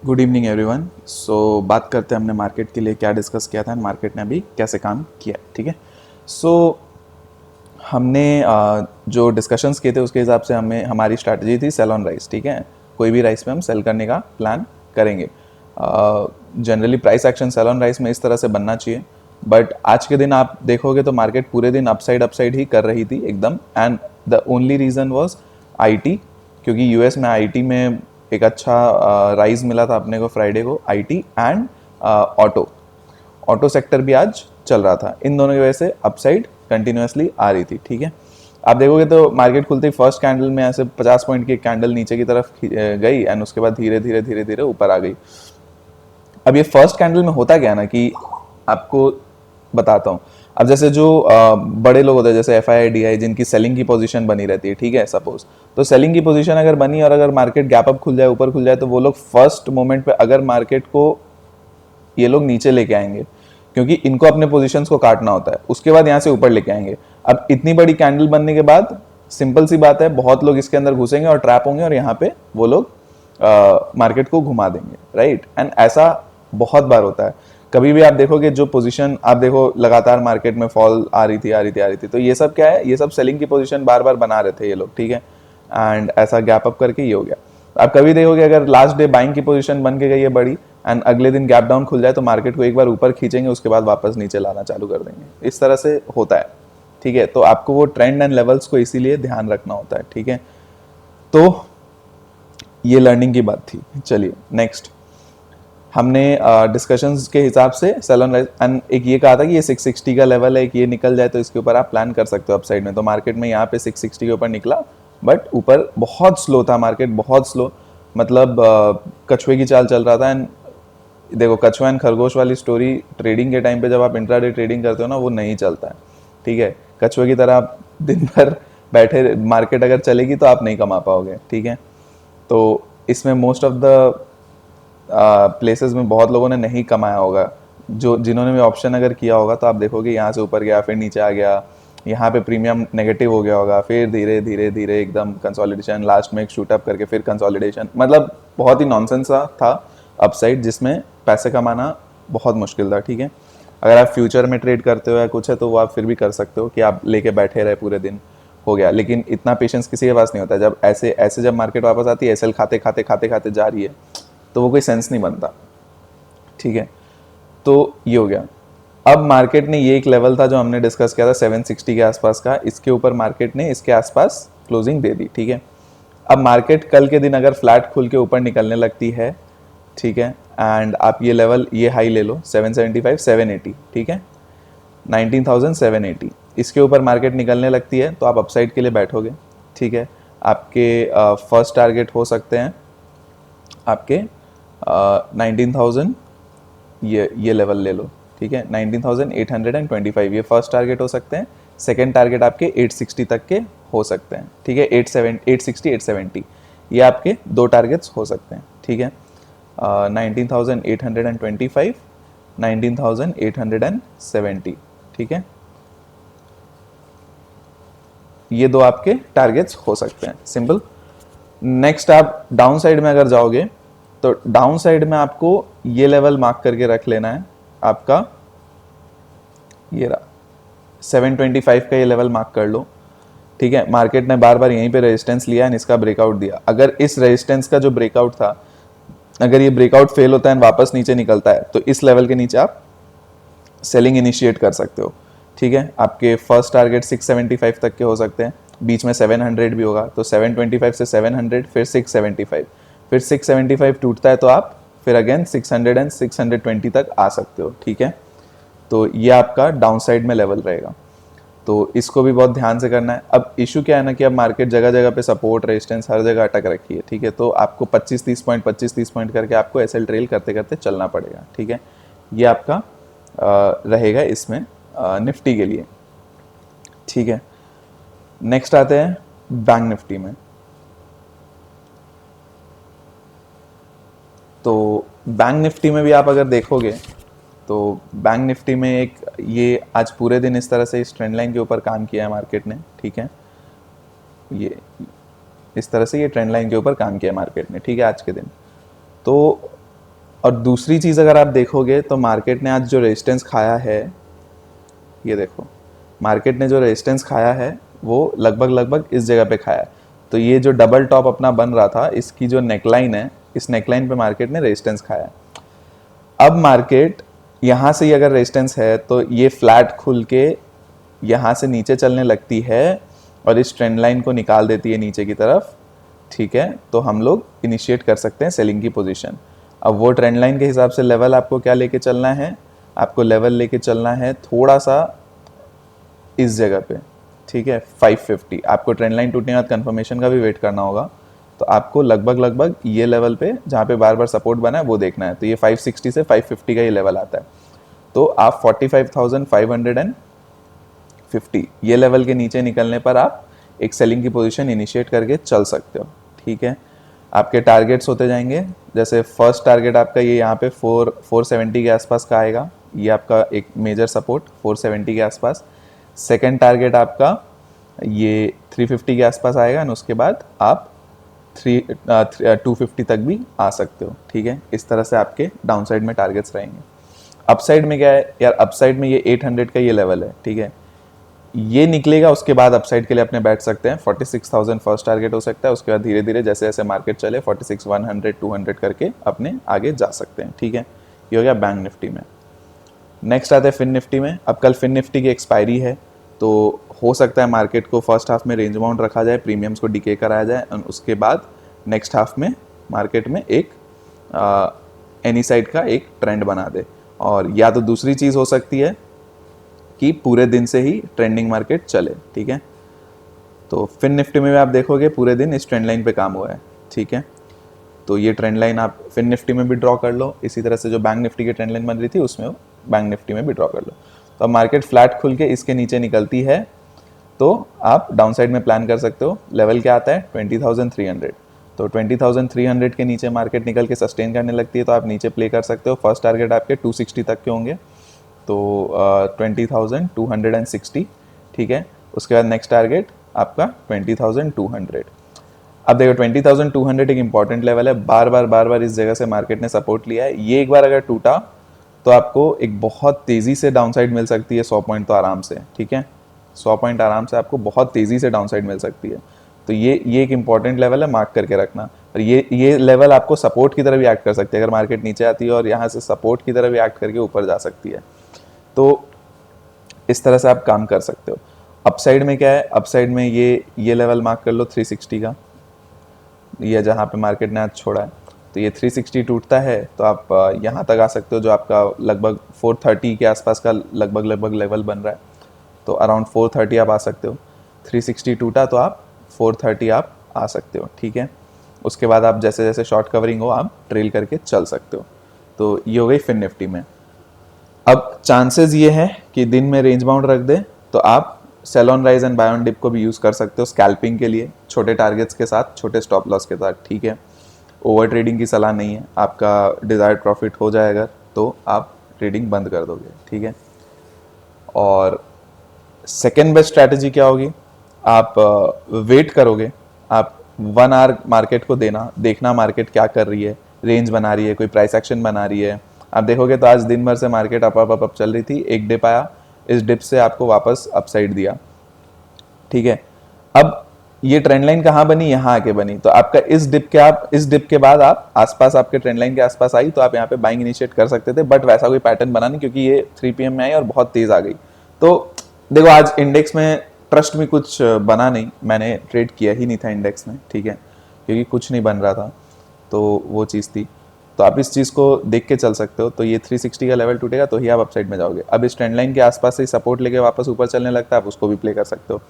Good evening everyone. बात करते हैं हमने मार्केट के लिए क्या डिस्कस किया था एंड मार्केट ने अभी कैसे काम किया। ठीक है। सो हमने जो डिस्कशंस किए थे उसके हिसाब से हमें हमारी स्ट्रैटेजी थी सेल ऑन राइस। ठीक है, कोई भी राइस में हम सेल करने का प्लान करेंगे। Generally price action sell on rise में इस तरह से बनना चाहिए, बट आज के दिन आप देखोगे तो मार्केट पूरे दिन अपसाइड ही कर रही थी एकदम, and the only reason was IT, क्योंकि यूएस में आईटी में एक अच्छा राइज मिला था अपने को फ्राइडे को। आईटी एंड ऑटो सेक्टर भी आज चल रहा था। इन दोनों की वजह से अपसाइड कंटिन्यूसली आ रही थी। ठीक है, आप देखोगे तो मार्केट खुलते ही फर्स्ट कैंडल में ऐसे 50 पॉइंट की कैंडल नीचे की तरफ गई एंड उसके बाद धीरे धीरे ऊपर आ गई। अब ये फर्स्ट कैंडल में होता क्या है ना कि आपको बताता हूँ। अब जैसे जो बड़े लोग होते हैं जैसे एफ आई डी आई, जिनकी सेलिंग की पोजीशन बनी रहती है, ठीक है, सपोज तो सेलिंग की पोजीशन अगर बनी और अगर मार्केट गैप अप खुल जाए, ऊपर खुल जाए, तो वो लोग फर्स्ट मोमेंट पे अगर मार्केट को ये लोग नीचे लेके आएंगे, क्योंकि इनको अपने पोजीशंस को काटना होता है, उसके बाद यहाँ से ऊपर लेके आएंगे। अब इतनी बड़ी कैंडल बनने के बाद सिंपल सी बात है, बहुत लोग इसके अंदर घुसेंगे और ट्रैप होंगे और यहाँ पे वो लोग मार्केट को घुमा देंगे, राइट। एंड ऐसा बहुत बार होता है। कभी भी आप देखोगे जो पोजीशन आप देखो लगातार मार्केट में फॉल आ रही थी, तो ये सब क्या है, ये सब सेलिंग की पोजीशन बार बार बना रहे थे ये लोग। ठीक है, एंड ऐसा गैप अप करके ये हो गया। आप कभी देखोगे अगर लास्ट डे बाइंग की पोजीशन बन के गई है बड़ी एंड अगले दिन गैप डाउन खुल जाए तो मार्केट को एक बार ऊपर खींचेंगे, उसके बाद वापस नीचे लाना चालू कर देंगे। इस तरह से होता है। ठीक है, तो आपको वो ट्रेंड एंड लेवल्स को इसीलिए ध्यान रखना होता है। ठीक है, तो ये लर्निंग की बात थी। चलिए नेक्स्ट, हमने डिस्कशंस के हिसाब से सेल ऑन राइज एंड एक ये कहा था कि ये 660 का लेवल है, एक ये निकल जाए तो इसके ऊपर आप प्लान कर सकते हो अपसाइड में। तो मार्केट में यहाँ पे 660 के ऊपर निकला, बट ऊपर बहुत स्लो था मार्केट, बहुत स्लो। मतलब कछुए की चाल चल रहा था। एंड देखो, कछुआ एंड खरगोश वाली स्टोरी ट्रेडिंग के टाइम पे जब आप इंट्राडे ट्रेडिंग करते हो ना, वो नहीं चलता है। ठीक है, कछुए की तरह आप दिन भर बैठे, मार्केट अगर चलेगी तो आप नहीं कमा पाओगे। ठीक है, तो इसमें मोस्ट ऑफ द प्लेसेस में बहुत लोगों ने नहीं कमाया होगा। जो जिन्होंने भी ऑप्शन अगर किया होगा तो आप देखोगे यहाँ से ऊपर गया, फिर नीचे आ गया, यहाँ पे प्रीमियम नेगेटिव हो गया होगा, फिर धीरे धीरे एकदम कंसोलिडेशन, लास्ट में एक शूट अप करके फिर कंसोलिडेशन। मतलब बहुत ही नॉनसेंस था अपसाइड, जिसमें पैसे कमाना बहुत मुश्किल था। ठीक है, अगर आप फ्यूचर में ट्रेड करते हो या कुछ है तो वो आप फिर भी कर सकते हो कि आप लेके बैठे रहे पूरे दिन, हो गया। लेकिन इतना पेशेंस किसी के पास नहीं होता। जब ऐसे जब मार्केट वापस आती है, एसएल खाते खाते जा रही है, तो वो कोई सेंस नहीं बनता। ठीक है, तो ये हो गया। अब मार्केट ने ये एक लेवल था जो हमने डिस्कस किया था 760 के आसपास का, इसके ऊपर मार्केट ने इसके आसपास क्लोजिंग दे दी। ठीक है, अब मार्केट कल के दिन अगर फ्लैट खुल के ऊपर निकलने लगती है, ठीक है, एंड आप ये लेवल, ये हाई ले लो 775 780, ठीक है, 19,780, इसके ऊपर मार्केट निकलने लगती है तो आप अपसाइड के लिए बैठोगे। ठीक है, आपके फर्स्ट टारगेट हो सकते हैं आपके 19,000, ये लेवल ले लो। ठीक है, 19,825 ये फर्स्ट टारगेट हो सकते हैं। सेकेंड टारगेट आपके 860 तक के हो सकते हैं। ठीक है, 860 870 ये आपके दो टारगेट्स हो सकते हैं। ठीक है, 19,825 19,870, ठीक है, ये दो आपके टारगेट्स हो सकते हैं। सिंपल। नेक्स्ट आप डाउन साइड में अगर जाओगे तो डाउन साइड में आपको ये लेवल मार्क करके रख लेना है आपका, ये रहा 725 का ये लेवल मार्क कर लो। ठीक है, मार्केट ने बार बार यहीं पे रेजिस्टेंस लिया है, इसका ब्रेकआउट दिया। अगर इस रेजिस्टेंस का जो ब्रेकआउट था, अगर ये ब्रेकआउट फेल होता है वापस नीचे निकलता है, तो इस लेवल के नीचे आप सेलिंग इनिशिएट कर सकते हो। ठीक है, आपके फर्स्ट टारगेट 675 तक के हो सकते हैं, बीच में 700 भी होगा, तो 725 से 700, फिर 675, फिर 675 टूटता है तो आप फिर अगेन 600 एंड 620 तक आ सकते हो। ठीक है, तो ये आपका डाउन साइड में लेवल रहेगा, तो इसको भी बहुत ध्यान से करना है। अब इशू क्या है ना कि अब मार्केट जगह जगह पे सपोर्ट रेजिस्टेंस हर जगह अटक रखी है। ठीक है, तो आपको 25-30 पॉइंट करके आपको एसएल ट्रेल करते करते चलना पड़ेगा। ठीक है, ये आपका रहेगा इसमें निफ्टी के लिए। ठीक है, नेक्स्ट आते हैं बैंक निफ्टी में। तो बैंक निफ्टी में भी आप अगर देखोगे तो बैंक निफ्टी में एक ये आज पूरे दिन इस तरह से इस ट्रेंड लाइन के ऊपर काम किया है मार्केट ने। ठीक है, ये इस तरह से ये ट्रेंड लाइन के ऊपर काम किया है मार्केट ने। ठीक है, आज के दिन तो और दूसरी चीज़ अगर आप देखोगे तो मार्केट ने आज जो रेजिस्टेंस खाया है, ये देखो मार्केट ने जो रेजिस्टेंस खाया है वो लगभग इस जगह पे खाया है। तो ये जो डबल टॉप अपना बन रहा था, इसकी जो नेकलाइन है, इस नेकलाइन पे मार्केट ने रेजिस्टेंस खाया है। अब मार्केट यहाँ से ही अगर रेजिस्टेंस है तो ये फ्लैट खुल के यहाँ से नीचे चलने लगती है और इस ट्रेंड लाइन को निकाल देती है नीचे की तरफ, ठीक है। तो हम लोग इनिशिएट कर सकते हैं सेलिंग की पोजीशन। अब वो ट्रेंड लाइन के हिसाब से लेवल आपको क्या लेके चलना है, आपको लेवल लेके चलना है थोड़ा सा इस जगह पे, ठीक है, 550। आपको ट्रेंड लाइन टूटने के बाद कंफर्मेशन का भी वेट करना होगा, तो आपको लगभग ये लेवल पे जहाँ पे बार बार सपोर्ट बना है वो देखना है। तो ये 560 से 550 का ये लेवल आता है, तो आप 45,550 ये लेवल के नीचे निकलने पर आप एक सेलिंग की पोजीशन इनिशिएट करके चल सकते हो, ठीक है। आपके टारगेट्स होते जाएंगे, जैसे फर्स्ट टारगेट आपका ये यहाँ पे 470 के आसपास का आएगा, ये आपका एक मेजर सपोर्ट 470 के आसपास। सेकंड टारगेट आपका ये 350 के आसपास आएगा और उसके बाद आप 250 तक भी आ सकते हो, ठीक है। इस तरह से आपके डाउन साइड में टारगेट्स रहेंगे। अपसाइड में क्या है यार, अपसाइड में ये 800 का ये लेवल है, ठीक है। ये निकलेगा उसके बाद अपसाइड के लिए अपने बैठ सकते हैं। 46,000 फर्स्ट टारगेट हो सकता है, उसके बाद धीरे धीरे जैसे जैसे मार्केट चले 46, 100, 200 करके अपने आगे जा सकते हैं, ठीक है। ये हो गया बैंक निफ्टी में। नेक्स्ट आते हैं फिन निफ्टी में। अब कल फिन निफ्टी की एक्सपायरी है, तो हो सकता है मार्केट को फर्स्ट हाफ में रेंज बाउंड रखा जाए, प्रीमियम्स को डीके कराया जाए और उसके बाद नेक्स्ट हाफ में मार्केट में एक एनी साइड का एक ट्रेंड बना दे। और या तो दूसरी चीज़ हो सकती है कि पूरे दिन से ही ट्रेंडिंग मार्केट चले, ठीक है। तो फिन निफ्टी में भी आप देखोगे पूरे दिन इस ट्रेंड लाइन पे काम हुआ है, ठीक है। तो ये ट्रेंड लाइन आप फिन निफ्टी में भी ड्रॉ कर लो, इसी तरह से जो बैंक निफ्टी की ट्रेंड लाइन बन रही थी उसमें बैंक निफ्टी में भी ड्रॉ कर लो। तो अब मार्केट फ्लैट खुल के इसके नीचे निकलती है तो आप डाउन साइड में प्लान कर सकते हो। लेवल क्या आता है 20,300। तो 20,300 के नीचे मार्केट निकल के सस्टेन करने लगती है तो आप नीचे प्ले कर सकते हो। फर्स्ट टारगेट आपके 260 तक के होंगे, तो 20,260, ठीक है। उसके बाद नेक्स्ट टारगेट आपका 20,200। अब देखो 20,200 एक इंपॉर्टेंट लेवल है, बार बार इस जगह से मार्केट ने सपोर्ट लिया है। ये एक बार अगर टूटा तो आपको एक बहुत तेज़ी से डाउनसाइड मिल सकती है, 100 पॉइंट तो आराम से, ठीक है। 100 पॉइंट आराम से आपको बहुत तेज़ी से डाउनसाइड मिल सकती है। तो ये एक इंपॉर्टेंट लेवल है, मार्क करके रखना। और ये लेवल आपको सपोर्ट की तरह भी एक्ट कर सकती है, अगर मार्केट नीचे आती है और यहाँ से सपोर्ट की तरह भी एक्ट करके ऊपर जा सकती है। तो इस तरह से आप काम कर सकते हो। अपसाइड में क्या है, अपसाइड में ये लेवल मार्क कर लो 360 का, ये जहाँ पे मार्केट ने आज छोड़ा है। तो ये 360 टूटता है तो आप यहाँ तक आ सकते हो, जो आपका लगभग 430 के आसपास का लगभग लेवल बन रहा है। तो अराउंड 430 आप आ सकते हो। 360 टूटा तो आप 430 आप आ सकते हो, ठीक है। उसके बाद आप जैसे जैसे शॉर्ट कवरिंग हो आप ट्रेल करके चल सकते हो। तो ये हो गई फिन निफ्टी में। अब चांसेस ये हैं कि दिन में रेंज बाउंड रख दे तो आप sell on rise and buy on dip को भी यूज़ कर सकते हो स्कैल्पिंग के लिए, छोटे टारगेट्स के साथ, छोटे स्टॉप लॉस के साथ, ठीक है। ओवर ट्रेडिंग की सलाह नहीं है, आपका डिज़ायर्ड प्रॉफिट हो जाएगा तो आप ट्रेडिंग बंद कर दोगे, ठीक है। और सेकेंड बेस्ट स्ट्रैटेजी क्या होगी, आप वेट करोगे, आप 1 आवर मार्केट को देखना मार्केट क्या कर रही है, रेंज बना रही है, कोई प्राइस एक्शन बना रही है। आप देखोगे तो आज दिन भर से मार्केट अप चल रही थी, एक डिप आया, इस डिप से आपको वापस अपसाइड दिया, ठीक है। अब ये ट्रेंड लाइन कहाँ बनी, यहाँ आके बनी, तो आपका इस डिप के बाद आप आसपास आपके ट्रेंड लाइन के आसपास आई तो आप यहाँ पे बाइंग इनिशिएट कर सकते थे, बट वैसा कोई पैटर्न बना नहीं क्योंकि ये 3 PM में आई और बहुत तेज आ गई। तो देखो आज इंडेक्स में ट्रस्ट में कुछ बना नहीं, मैंने ट्रेड किया ही नहीं था इंडेक्स में, ठीक है, क्योंकि कुछ नहीं बन रहा था, तो वो चीज़ थी। तो आप इस चीज़ को देख के चल सकते हो। तो ये 360 का लेवल टूटेगा तो ही आप अपसाइड में जाओगे। अब इस ट्रेंड लाइन के आसपास से सपोर्ट लेके वापस ऊपर चलने लगता है, आप उसको भी प्ले कर सकते हो।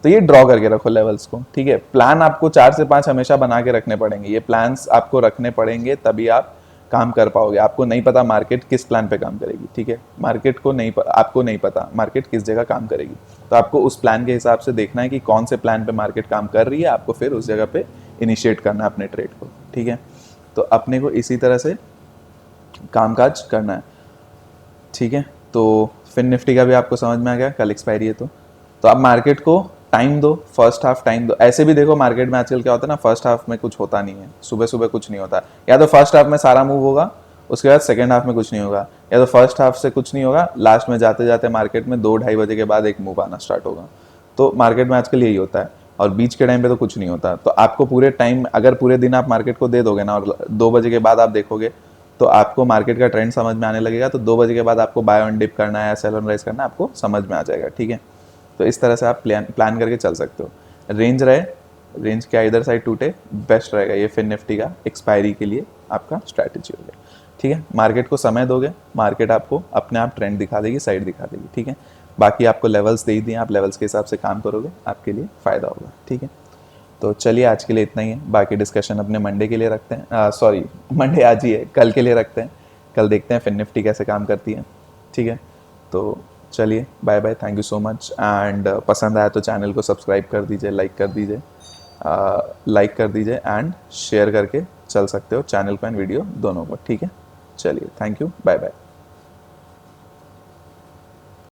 तो ये ड्रॉ करके रखो लेवल्स को, ठीक है। प्लान आपको 4 से 5 हमेशा बना के रखने पड़ेंगे, ये प्लान्स आपको रखने पड़ेंगे तभी आप काम कर पाओगे। आपको नहीं पता मार्केट किस प्लान पे काम करेगी, ठीक है। आपको नहीं पता मार्केट किस जगह काम करेगी, तो आपको उस प्लान के हिसाब से देखना है कि कौन से प्लान पे मार्केट काम कर रही है, आपको फिर उस जगह पे इनिशिएट करना है अपने ट्रेड को, ठीक है। तो अपने को इसी तरह से कामकाज करना है, ठीक है। तो फिन निफ्टी का भी आपको समझ में आ गया, कल एक्सपायरी है तो आप मार्केट को टाइम दो, फर्स्ट हाफ टाइम दो। ऐसे भी देखो मार्केट में आजकल क्या होता है ना, फर्स्ट हाफ में कुछ होता नहीं है, सुबह सुबह कुछ नहीं होता, या तो फर्स्ट हाफ में सारा मूव होगा उसके बाद सेकेंड हाफ में कुछ नहीं होगा, या तो फर्स्ट हाफ से कुछ नहीं होगा, लास्ट में जाते जाते मार्केट में 2-2:30 बजे के बाद एक मूव आना स्टार्ट होगा। तो मार्केट में आजकल यही होता है, और बीच के टाइम पे तो कुछ नहीं होता। तो आपको पूरे टाइम, अगर पूरे दिन आप मार्केट को दे दोगे ना और 2 बजे के बाद आप देखोगे, तो आपको मार्केट का ट्रेंड समझ में आने लगेगा। तो 2 बजे के बाद आपको बाय ऑन डिप करना है या सेल ऑन राइज करना है, आपको समझ में आ जाएगा, ठीक है। तो इस तरह से आप प्लान करके चल सकते हो। रेंज रहे, रेंज के इधर साइड टूटे, बेस्ट रहेगा। ये फिन निफ्टी का एक्सपायरी के लिए आपका स्ट्रैटेजी हो गया, ठीक है। मार्केट को समय दोगे, मार्केट आपको अपने आप ट्रेंड दिखा देगी, साइड दिखा देगी, ठीक है। बाकी आपको लेवल्स दे ही दिए, आप लेवल्स के हिसाब से काम करोगे, आपके लिए फ़ायदा होगा, ठीक है। तो चलिए आज के लिए इतना ही है, बाकी डिस्कशन अपने मंडे के लिए रखते हैं। सॉरी, मंडे आज ही है, कल के लिए रखते हैं। कल देखते हैं फिन निफ्टी कैसे काम करती है, ठीक है। तो चलिए bye bye, thank you so much. And पसंद आया तो चैनल को सब्सक्राइब कर दीजिए, लाइक कर दीजिए एंड शेयर करके चल सकते हो चैनल को एंड वीडियो दोनों को, ठीक है। चलिए, थैंक यू, बाय बाय।